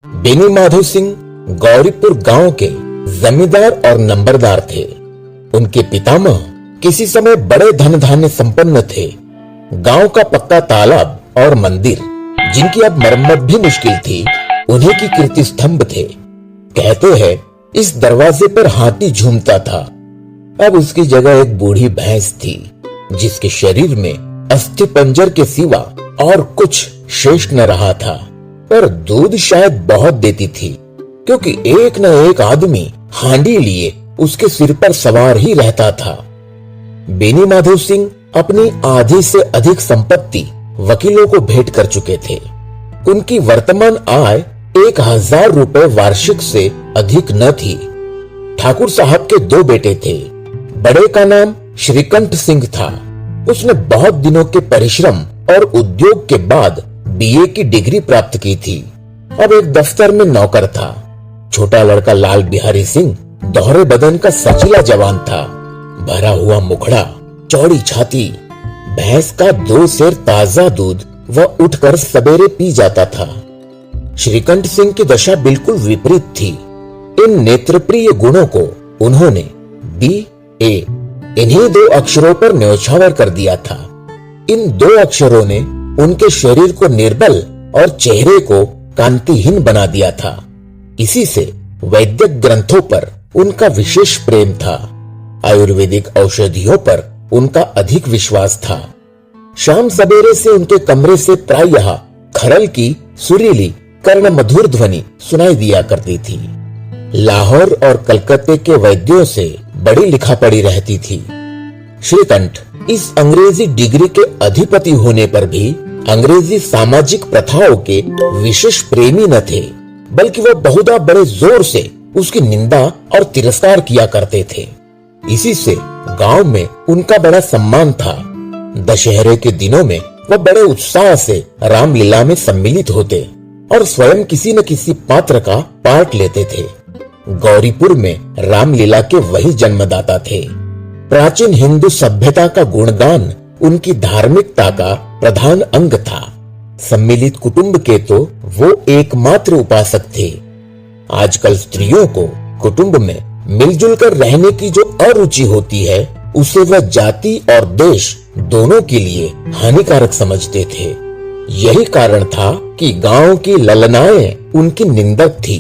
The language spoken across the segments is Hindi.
बेनी माधो सिंह गौरीपुर गांव के जमींदार और नंबरदार थे। उनके पितामह किसी समय बड़े धन धान्य संपन्न थे। गांव का पक्का तालाब और मंदिर, जिनकी अब मरम्मत भी मुश्किल थी, उन्हीं की कीर्ति स्तंभ थे। कहते हैं इस दरवाजे पर हाथी झूमता था। अब उसकी जगह एक बूढ़ी भैंस थी, जिसके शरीर में अस्थि पंजर के सिवा और कुछ शेष न रहा था, पर दूध शायद बहुत देती थी, क्योंकि एक न एक आदमी हांडी लिए उसके सिर पर सवार ही रहता था। बेनी माधो सिंह अपनी आधी से अधिक संपत्ति वकीलों को भेंट कर चुके थे। उनकी वर्तमान आय 1000 रुपए वार्षिक से अधिक न थी। ठाकुर साहब के 2 बेटे थे। बड़े का नाम श्रीकंठ सिंह था। उसने बहुत दिनों के परिश्रम और उद्योग के बाद बीए की डिग्री प्राप्त की थी। अब एक दफ्तर में नौकर था। छोटा लड़का लाल बिहारी सिंह दोहरे बदन का सचीला जवान था। भरा हुआ मुखड़ा, चौड़ी छाती, भैंस का 2 सेर ताजा दूध वह उठकर सवेरे पी जाता था। श्रीकंठ सिंह की दशा बिल्कुल विपरीत थी। इन नेत्रप्रिय गुणों को उन्होंने BA इन्हीं 2 अक्षरों पर न्योछावर कर दिया था। इन 2 अक्षरों ने उनके शरीर को निर्बल और चेहरे को कांतिहीन बना दिया था। इसी से वैद्यक ग्रंथों पर उनका विशेष प्रेम था। आयुर्वेदिक औषधियों पर उनका अधिक विश्वास था। शाम सवेरे से उनके कमरे से प्रायः खरल की सुरीली कर्ण मधुर ध्वनि सुनाई दिया करती थी। लाहौर और कलकत्ते के वैद्यों से बड़ी लिखा पड़ी रहती थी। श्रीकंठ इस अंग्रेजी डिग्री के अधिपति होने पर भी अंग्रेजी सामाजिक प्रथाओं के विशेष प्रेमी न थे, बल्कि वह बहुधा बड़े जोर से उसकी निंदा और तिरस्कार किया करते थे। इसी से गांव में उनका बड़ा सम्मान था। दशहरे के दिनों में वह बड़े उत्साह से रामलीला में सम्मिलित होते और स्वयं किसी न किसी पात्र का पार्ट लेते थे। गौरीपुर में रामलीला के वही जन्मदाता थे। प्राचीन हिंदू सभ्यता का गुणगान उनकी धार्मिकता का प्रधान अंग था। सम्मिलित कुटुंब के तो वो एकमात्र उपासक थे। आजकल स्त्रियों को कुटुंब में मिलजुल कर रहने की जो अरुचि होती है, उसे वह जाति और देश दोनों के लिए हानिकारक समझते थे। यही कारण था कि गांव की ललनाएं उनकी निंदक थी।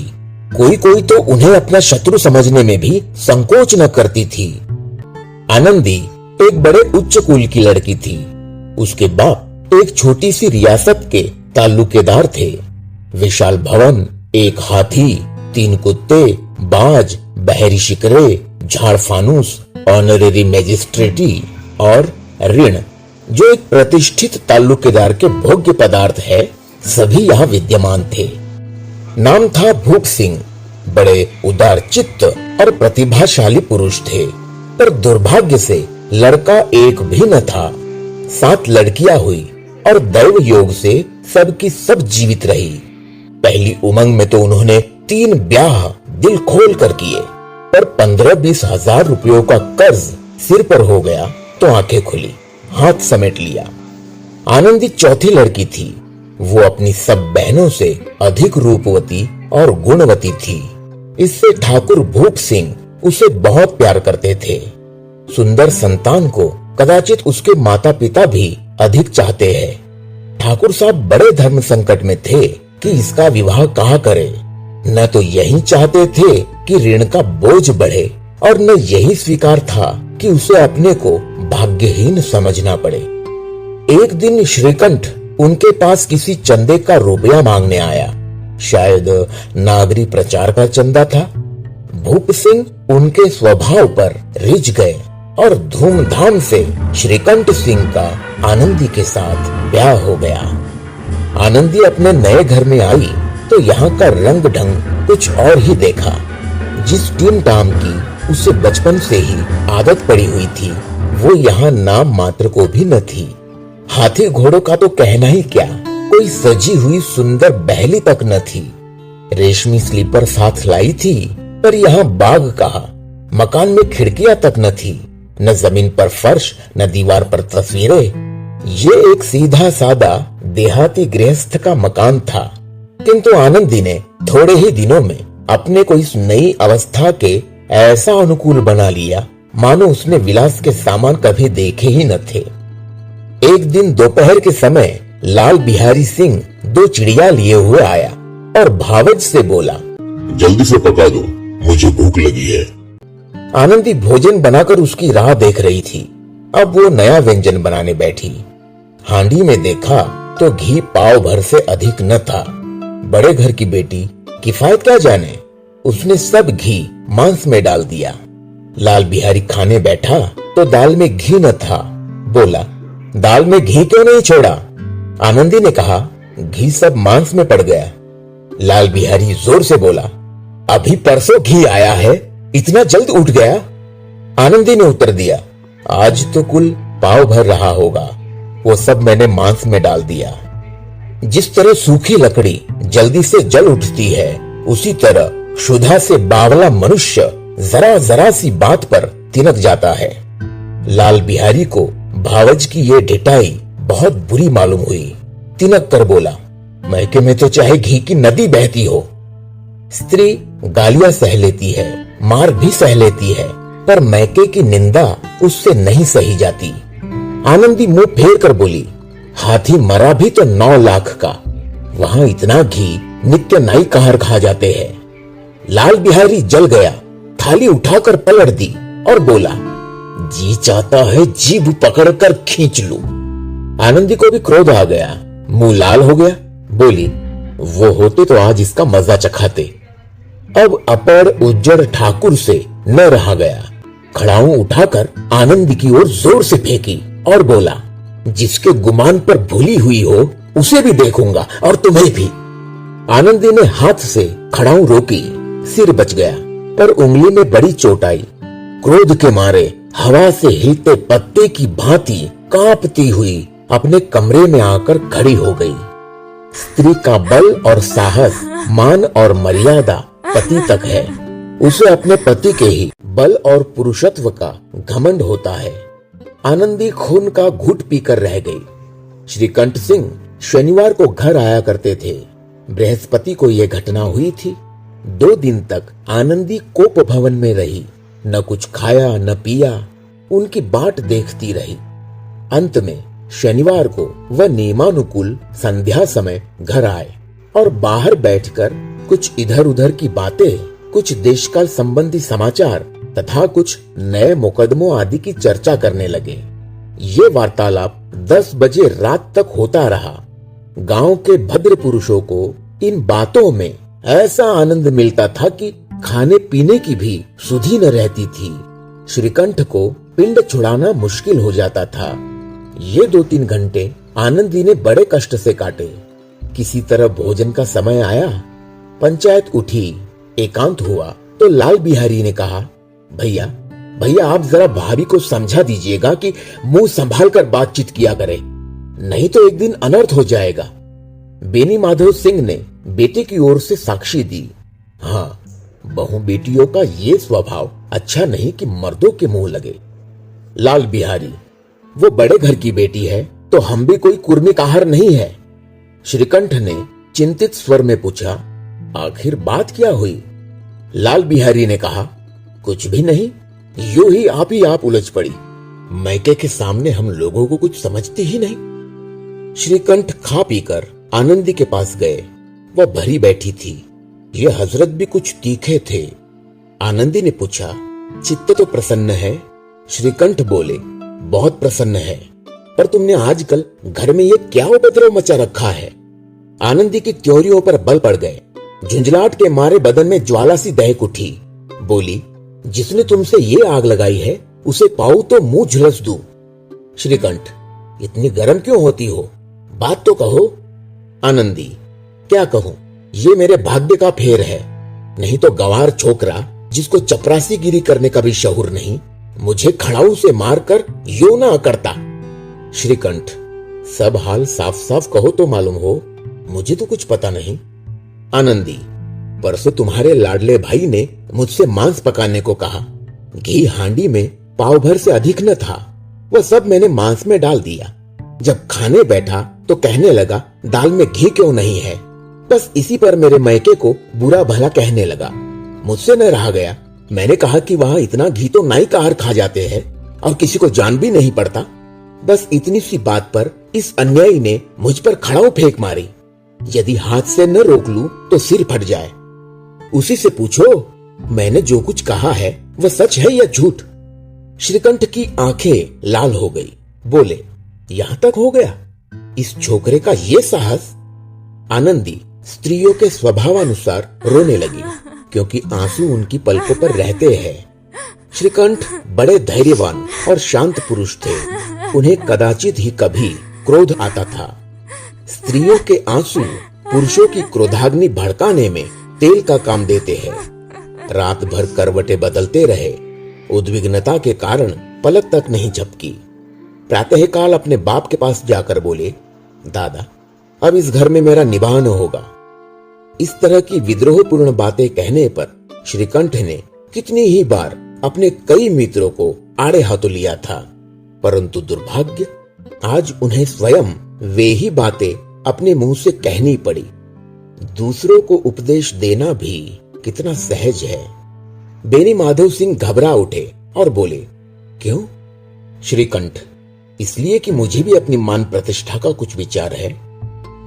कोई कोई तो उन्हें अपना शत्रु समझने में भी संकोच न करती थी। आनंदी एक बड़े उच्च कुल की लड़की थी। उसके बाप एक छोटी सी रियासत के ताल्लुकेदार थे। विशाल भवन, एक हाथी, 3 कुत्ते, बाज, बहरी शिकरे, झाड़ फानूस, ऑनरेरी मैजिस्ट्रेटी और ऋण, जो एक प्रतिष्ठित ताल्लुकेदार के भोग्य पदार्थ है, सभी यहाँ विद्यमान थे। नाम था भूप सिंह। बड़े उदार चित्त और प्रतिभाशाली पुरुष थे, पर दुर्भाग्य से लड़का एक भी न था। 7 लड़कियां हुई और दैव योग से सबकी सब जीवित रही। पहली उमंग में तो उन्होंने 3 ब्याह दिल खोल कर किए, पर 15-20 हजार रुपयों का कर्ज सिर पर हो गया तो आंखें खुली, हाथ समेट लिया। आनंदी चौथी लड़की थी। वो अपनी सब बहनों से अधिक रूपवती और गुणवती थी। इससे ठाकुर भूप सिंह उसे बहुत प्यार करते थे। सुंदर संतान को कदाचित उसके माता पिता भी अधिक चाहते हैं। ठाकुर साहब बड़े धर्म संकट में थे कि इसका विवाह कहाँ करें। न तो यही चाहते थे कि ऋण का बोझ बढ़े, और न यही स्वीकार था कि उसे अपने को भाग्यहीन समझना पड़े। एक दिन श्रीकंठ उनके पास किसी चंदे का रुपया मांगने आया। शायद नागरी प्रचार का चंदा था। भूप सिंह उनके स्वभाव पर रिझ गए और धूमधाम से श्रीकंठ सिंह का आनंदी के साथ ब्याह हो गया। आनंदी अपने नए घर में आई तो यहाँ का रंग ढंग कुछ और ही देखा। जिस टीम टाम की उसे बचपन से ही आदत पड़ी हुई थी, वो यहाँ नाम मात्र को भी न थी। हाथी घोड़ों का तो कहना ही क्या, कोई सजी हुई सुंदर बहली तक न थी। रेशमी स्लीपर साथ लाई थी, पर यहाँ बाग कहा। मकान में खिड़कियां तक न थी, न जमीन पर फर्श, न दीवार पर तस्वीरें। ये एक सीधा सादा देहाती गृहस्थ का मकान था। किंतु आनंदी ने थोड़े ही दिनों में अपने को इस नई अवस्था के ऐसा अनुकूल बना लिया मानो उसने विलास के सामान कभी देखे ही न थे। एक दिन दोपहर के समय लाल बिहारी सिंह 2 चिड़िया लिए हुए आया और भावज से बोला, जल्दी से पका दो, मुझे भूख लगी है। आनंदी भोजन बनाकर उसकी राह देख रही थी। अब वो नया व्यंजन बनाने बैठी। हांडी में देखा तो घी पाव भर से अधिक न था। बड़े घर की बेटी किफायत क्या जाने, उसने सब घी मांस में डाल दिया। लाल बिहारी खाने बैठा तो दाल में घी न था। बोला, दाल में घी क्यों नहीं छोड़ा? आनंदी ने कहा, घी सब मांस में पड़ गया। लाल बिहारी जोर से बोला, अभी परसों घी आया है, इतना जल्द उठ गया? आनंदी ने उत्तर दिया, आज तो कुल पाव भर रहा होगा, वो सब मैंने मांस में डाल दिया। जिस तरह सूखी लकड़ी जल्दी से जल उठती है, उसी तरह क्षुधा से बावला मनुष्य जरा जरा सी बात पर तिनक जाता है। लाल बिहारी को भावज की ये ढिठाई बहुत बुरी मालूम हुई। तिनक कर बोला, मैके में तो चाहे घी की नदी बहती हो। स्त्री गालियां सह लेती है, मार भी सह लेती है, पर मैके की निंदा उससे नहीं सही जाती। आनंदी मुंह फेर कर बोली, हाथी मरा भी तो 9 लाख का, वहां इतना घी नित्य नाई कहर खा जाते हैं। लाल बिहारी जल गया, थाली उठाकर पलट दी और बोला, जी चाहता है जीभ पकड़कर खींच लूं। आनंदी को भी क्रोध आ गया, मुंह लाल हो गया। बोली, वो होते तो आज इसका मजा चखाते। अब अपर उज्जड़ ठाकुर से न रहा गया। खड़ाऊ उठाकर आनंदी की ओर जोर से फेंकी और बोला, जिसके गुमान पर भूली हुई हो उसे भी देखूंगा और तुम्हें भी। आनंदी ने हाथ से खड़ाऊ रोकी, सिर बच गया, पर उंगली में बड़ी चोट आई। क्रोध के मारे हवा से हिलते पत्ते की भांति कांपती हुई अपने कमरे में आकर खड़ी हो गई। स्त्री का बल और साहस, मान और मर्यादा पति तक है। उसे अपने पति के ही बल और पुरुषत्व का घमंड होता है। आनंदी खून का घूंट पीकर रह गई। श्रीकंठ सिंह शनिवार को घर आया करते थे। बृहस्पति को यह घटना हुई थी। 2 दिन तक आनंदी कोप भवन में रही, न कुछ खाया न पिया, उनकी बाट देखती रही। अंत में शनिवार को वह नियमानुकूल संध्या समय घर आए और बाहर बैठकर कुछ इधर उधर की बातें, कुछ देशकाल संबंधी समाचार तथा कुछ नए मुकदमों आदि की चर्चा करने लगे। ये वार्तालाप 10 बजे रात तक होता रहा। गांव के भद्र पुरुषों को इन बातों में ऐसा आनंद मिलता था कि खाने पीने की भी सुधि न रहती थी। श्रीकंठ को पिंड छुड़ाना मुश्किल हो जाता था। ये 2-3 घंटे आनंदी ने बड़े कष्ट से काटे। किसी तरह भोजन का समय आया, पंचायत उठी, एकांत हुआ तो लाल बिहारी ने कहा, भैया भैया आप जरा भाभी को समझा दीजिएगा कि मुंह संभाल कर बातचीत किया करे, नहीं तो एक दिन अनर्थ हो जाएगा। बेनी माधव सिंह ने बेटे की ओर से साक्षी दी। हाँ, बहू बेटियों का ये स्वभाव अच्छा नहीं कि मर्दों के मुंह लगे। लाल बिहारी, वो बड़े घर की बेटी है तो हम भी कोई कुर्मिक आहार नहीं है। श्रीकंठ ने चिंतित स्वर में पूछा, आखिर बात क्या हुई? लाल बिहारी ने कहा, कुछ भी नहीं, यूं ही आप उलझ पड़ी। मैके के सामने हम लोगों को कुछ समझते ही नहीं। श्रीकंठ खा पीकर आनंदी के पास गए। वह भरी बैठी थी। ये हजरत भी कुछ तीखे थे। आनंदी ने पूछा, चित्त तो प्रसन्न है? श्रीकंठ बोले, बहुत प्रसन्न है, पर तुमने आजकल घर में ये क्या उपद्रव मचा रखा है? आनंदी की त्योरियों पर बल पड़ गए। झुंझलाहट के मारे बदन में ज्वाला सी दहक उठी। बोली, जिसने तुमसे ये आग लगाई है उसे पाऊं तो मुंह झुलस दूं। श्रीकंठ, इतनी गर्म क्यों होती हो? बात तो कहो। आनंदी, क्या कहूं, ये मेरे भाग्य का फेर है, नहीं तो गवार छोकरा जिसको चपरासीगिरी करने का भी शऊर नहीं, मुझे खड़ाऊ से मारकर यूं ना करता। श्रीकंठ, सब हाल साफ साफ कहो तो मालूम हो, मुझे तो कुछ पता नहीं। आनंदी, परसों तुम्हारे लाडले भाई ने मुझसे मांस पकाने को कहा। घी हांडी में पाव भर से अधिक न था, वह सब मैंने मांस में डाल दिया। जब खाने बैठा तो कहने लगा, दाल में घी क्यों नहीं है? बस इसी पर मेरे मैके को बुरा भला कहने लगा। मुझसे न रहा गया। मैंने कहा कि वहां इतना घी तो नाई कार खा जाते हैं और किसी को जान भी नहीं पड़ता। बस इतनी सी बात पर इस अन्यायी ने मुझ पर खड़ाऊ फेंक मारी। यदि हाथ से न रोक लूं तो सिर फट जाए। उसी से पूछो, मैंने जो कुछ कहा है वह सच है या झूठ? श्रीकंठ की आंखें लाल हो गई। बोले, यहां तक हो गया? इस छोकरे का ये साहस? आनंदी स्त्रियों के स्वभावानुसार रोने लगी, क्योंकि आंसू उनकी पलकों पर रहते हैं। श्रीकंठ बड़े धैर्यवान और शांत पुरुष थे। उन्हें कदाचित ही कभी क्रोध आता था। स्त्रियों के आंसू पुरुषों की क्रोधाग्नि भड़काने में तेल का काम देते हैं। रात भर करवटें बदलते रहे। उद्विग्नता के कारण पलक तक नहीं झपकी। प्रातःकाल अपने बाप के पास जाकर बोले, दादा, अब इस घर में मेरा निवाह न होगा। इस तरह की विद्रोहपूर्ण बातें कहने पर श्रीकंठ ने कितनी ही बार अपने कई मित्रों को आड़े हाथों लिया था, परंतु दुर्भाग्य, आज उन्हें स्वयं वे ही बातें अपने मुंह से कहनी पड़ी। दूसरों को उपदेश देना भी कितना सहज है। बेनी माधव सिंह घबरा उठे और बोले, क्यों? श्रीकंठ, इसलिए कि मुझे भी अपनी मान प्रतिष्ठा का कुछ विचार है।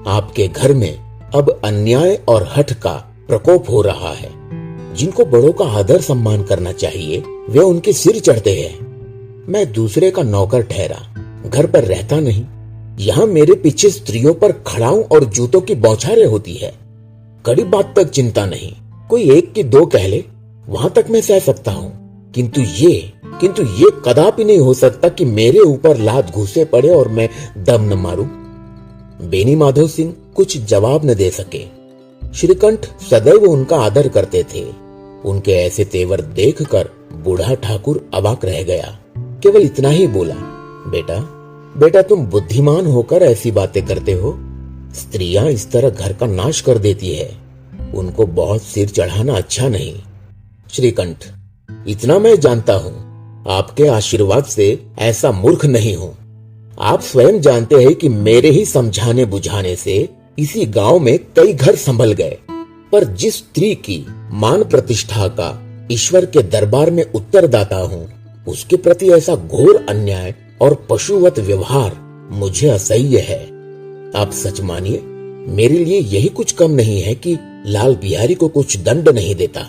आपके घर में अब अन्याय और हठ का प्रकोप हो रहा है। जिनको बड़ों का आदर सम्मान करना चाहिए वे उनके सिर चढ़ते हैं। मैं दूसरे का नौकर ठहरा, घर पर रहता नहीं। यहाँ मेरे पीछे स्त्रियों पर खड़ाऊ और जूतों की बौछारें होती है। कड़ी बात तक चिंता नहीं, कोई एक की दो कह ले, वहां तक मैं सह सकता हूँ, किंतु ये कदापि नहीं हो सकता कि मेरे ऊपर लात घुसे पड़े और मैं दम न मारूं। बेनी माधव सिंह कुछ जवाब न दे सके। श्रीकंठ सदैव उनका आदर करते थे। उनके ऐसे तेवर देखकर बूढ़ा ठाकुर अवाक रह गया। केवल इतना ही बोला, बेटा तुम बुद्धिमान होकर ऐसी बातें करते हो। स्त्रियां इस तरह घर का नाश कर देती है। उनको बहुत सिर चढ़ाना अच्छा नहीं। श्रीकंठ, इतना मैं जानता हूं, आपके आशीर्वाद से ऐसा मूर्ख नहीं हूं। आप स्वयं जानते हैं कि मेरे ही समझाने बुझाने से इसी गांव में कई घर संभल गए, पर जिस स्त्री की मान प्रतिष्ठा का ईश्वर के दरबार में उत्तरदाता हूं, उसके प्रति ऐसा घोर अन्याय और पशुवत व्यवहार मुझे असह्य है। आप सच मानिए, मेरे लिए यही कुछ कम नहीं है कि लाल बिहारी को कुछ दंड नहीं देता।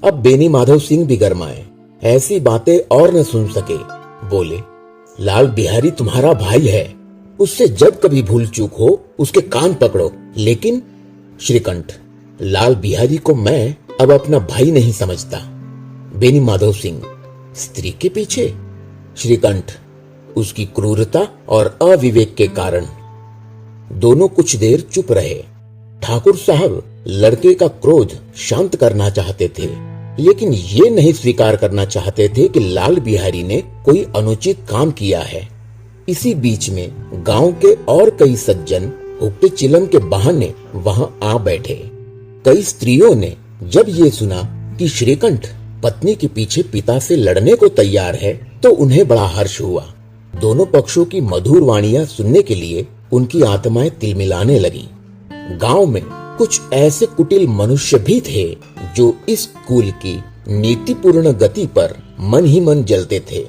अब बेनी माधव सिंह भी गरमाए, ऐसी बातें और न सुन सके। बोले, लाल बिहारी तुम्हारा भाई है, उससे जब कभी भूल चूक हो उसके कान पकड़ो। लेकिन श्रीकंठ, लाल बिहारी को मैं अब अपना भाई नहीं समझता। बेनी माधव सिंह, स्त्री के पीछे? श्रीकंठ, उसकी क्रूरता और अविवेक के कारण। दोनों कुछ देर चुप रहे। ठाकुर साहब लड़के का क्रोध शांत करना चाहते थे, लेकिन ये नहीं स्वीकार करना चाहते थे कि लाल बिहारी ने कोई अनुचित काम किया है। इसी बीच में गांव के और कई सज्जन हुक्के चिलम के बहाने वहां आ बैठे। कई स्त्रियों ने जब ये सुना कि श्रीकंठ पत्नी के पीछे पिता से लड़ने को तैयार है, तो उन्हें बड़ा हर्ष हुआ। दोनों पक्षों की मधुर वाणियां सुनने के लिए उनकी आत्माएं तिलमिलाने लगी। गांव में कुछ ऐसे कुटिल मनुष्य भी थे जो इस कुल की नीतिपूर्ण गति पर मन ही मन जलते थे।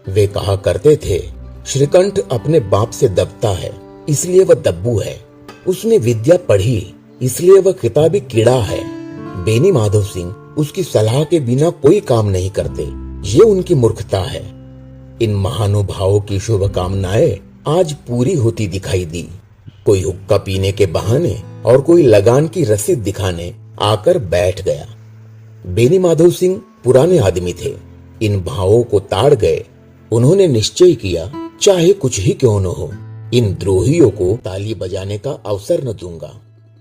वे कहा करते थे, श्रीकंठ अपने बाप से दबता है, इसलिए वह दब्बू है। उसने विद्या पढ़ी, इसलिए वह किताबी कीड़ा है। बेनी माधव सिंह उसकी सलाह के बिना कोई काम नहीं करते, ये उनकी मूर्खता है। इन महानुभावों की शुभकामनाएं आज पूरी होती दिखाई दी। कोई हुक्का पीने के बहाने और कोई लगान की रसीद दिखाने आकर बैठ गया। बेनी माधव सिंह पुराने आदमी थे, इन भावों को ताड़ गए। उन्होंने निश्चय किया, चाहे कुछ ही क्यों न हो, इन द्रोहियों को ताली बजाने का अवसर न दूंगा।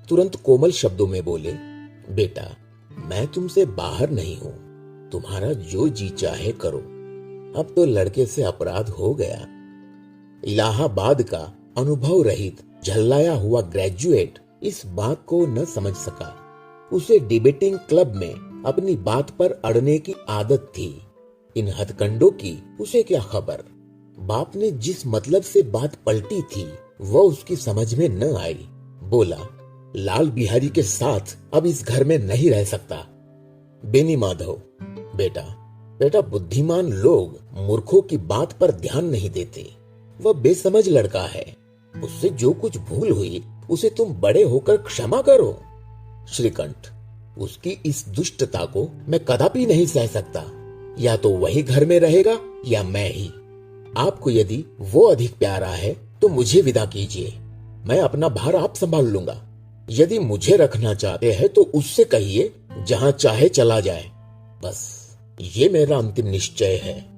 तुरंत कोमल शब्दों में बोले, बेटा, मैं तुमसे बाहर नहीं हूं, तुम्हारा जो जी चाहे करो। अब तो लड़के से अपराध हो गया। इलाहाबाद का अनुभव रहित झल्लाया हुआ ग्रेजुएट इस बात को न समझ सका। उसे डिबेटिंग क्लब में अपनी बात पर अड़ने की आदत थी। इन हथकंडों की उसे क्या खबर। बाप ने जिस मतलब से बात पलटी थी वह उसकी समझ में न आई। बोला, लाल बिहारी के साथ अब इस घर में नहीं रह सकता। बेनी माधव, बेटा बेटा, बुद्धिमान लोग मूर्खों की बात पर ध्यान नहीं देते। वह बेसमझ लड़का है, उससे जो कुछ भूल हुई उसे तुम बड़े होकर क्षमा करो। श्रीकंठ, उसकी इस दुष्टता को मैं कदापि नहीं सह सकता। या तो वही घर में रहेगा या मैं ही। आपको यदि वो अधिक प्यारा है तो मुझे विदा कीजिए, मैं अपना भार आप संभाल लूंगा। यदि मुझे रखना चाहते हैं तो उससे कहिए जहां चाहे चला जाए। बस ये मेरा अंतिम निश्चय है।